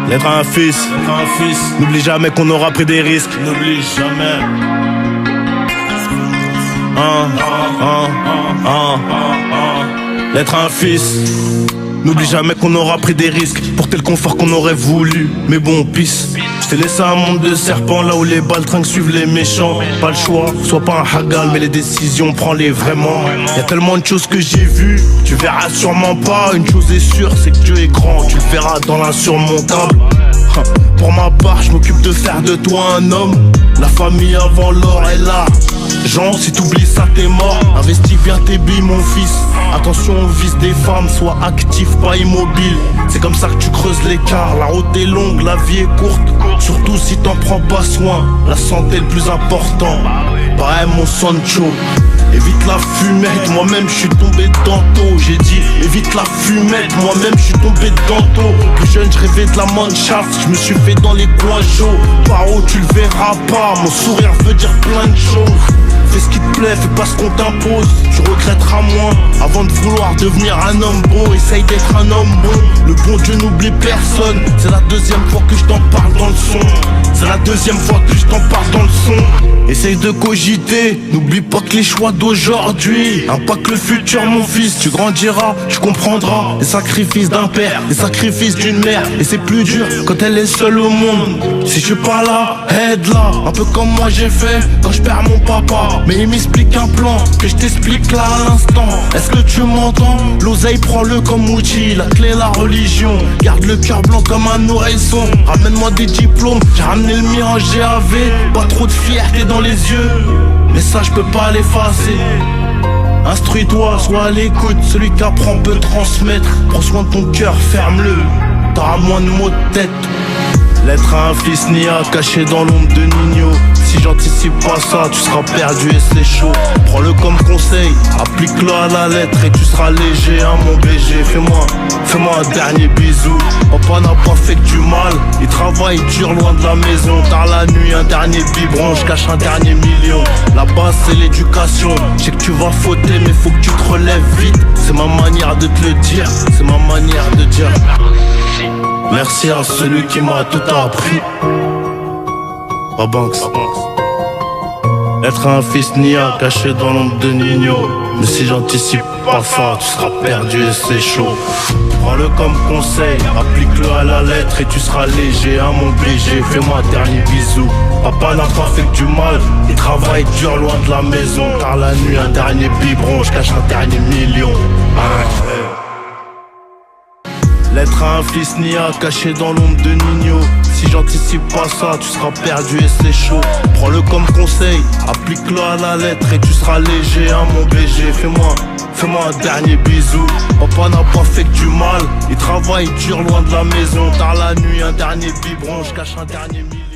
L'être un fils, n'oublie jamais qu'on aura pris des risques. N'oublie jamais. L'être un fils, n'oublie jamais qu'on aura pris des risques pour tel confort qu'on aurait voulu. Mais bon, pisse. Je t'ai laissé un monde de serpents là où les baltringues suivent les méchants. Pas le choix, sois pas un hagal, mais les décisions prends-les vraiment. Y'a tellement de choses que j'ai vues, tu verras sûrement pas. Une chose est sûre, c'est que Dieu est grand, tu le verras dans l'insurmontable. Pour ma part, je m'occupe de faire de toi un homme. La famille avant l'or est là. Jean, si t'oublies ça, t'es mort. Investis bien tes billes, mon fils. Attention au vice des femmes, sois actif, pas immobile. C'est comme ça que tu creuses l'écart. La route est longue, la vie est courte. Surtout si t'en prends pas soin. La santé est le plus important. Pareil, mon Sancho. Évite la fumette, moi-même je suis tombé tantôt. J'ai dit évite la fumette, moi-même je suis tombé tantôt. Plus jeune je rêvais de la manchaft, je me suis fait dans les coins chauds. Paro tu le verras pas, mon sourire veut dire plein de choses. Fais ce qui te plaît, fais pas ce qu'on t'impose. Tu regretteras moins avant de vouloir devenir un homme beau. Essaye d'être un homme bon, le bon Dieu n'oublie personne. C'est la deuxième fois que je t'en parle dans le son. C'est la deuxième fois que je t'en parle dans le son. Essaye de cogiter, n'oublie pas que les choix d'aujourd'hui impactent le futur mon fils. Tu grandiras, tu comprendras les sacrifices d'un père, les sacrifices d'une mère. Et c'est plus dur quand elle est seule au monde. Si je suis pas là, aide-la. Un peu comme moi j'ai fait quand je perds mon papa. Mais il m'explique un plan que je t'explique là à l'instant. Est-ce que tu m'entends? L'oseille prends-le comme outil, la clé la religion. Garde le cœur blanc comme un nourrisson. Ramène-moi des diplômes, j'ai ramené le mien en GAV. Pas trop de fierté dans les yeux, mais ça je peux pas l'effacer. Instruis-toi, sois à l'écoute, celui qui apprend peut transmettre. Prends soin de ton cœur, ferme-le, t'auras moins de mots de tête. L'être un fils nia caché dans l'ombre de Nino. Si j'anticipe pas ça, tu seras perdu et c'est chaud. Prends-le comme conseil, applique-le à la lettre et tu seras léger, hein mon BG. Fais-moi un dernier bisou. Papa n'a pas fait que du mal, il travaille dur loin de la maison. Tard la nuit, un dernier biberon, je cache un dernier million. La base c'est l'éducation, je sais que tu vas fauter mais faut que tu te relèves vite. C'est ma manière de te le dire, c'est ma manière de dire merci à celui qui m'a tout appris. Banks. Être un fils nia caché dans l'ombre de Nino. Mais si j'anticipe pas ça, tu seras perdu et c'est chaud. Prends-le comme conseil, applique-le à la lettre et tu seras léger, hein mon BG. Fais-moi un dernier bisou. Papa n'a pas fait que du mal, il travaille dur loin de la maison. Tard la nuit, un dernier biberon, je cache un dernier million. L'être un fils nia caché dans l'ombre de Nino. Si j'anticipe pas ça, tu seras perdu et c'est chaud. Prends-le comme conseil, applique-le à la lettre et tu seras léger, hein mon BG. Fais-moi un dernier bisou. Papa n'a pas fait que du mal, il travaille dur loin de la maison. Tard la nuit, un dernier biberon, je cache un dernier million.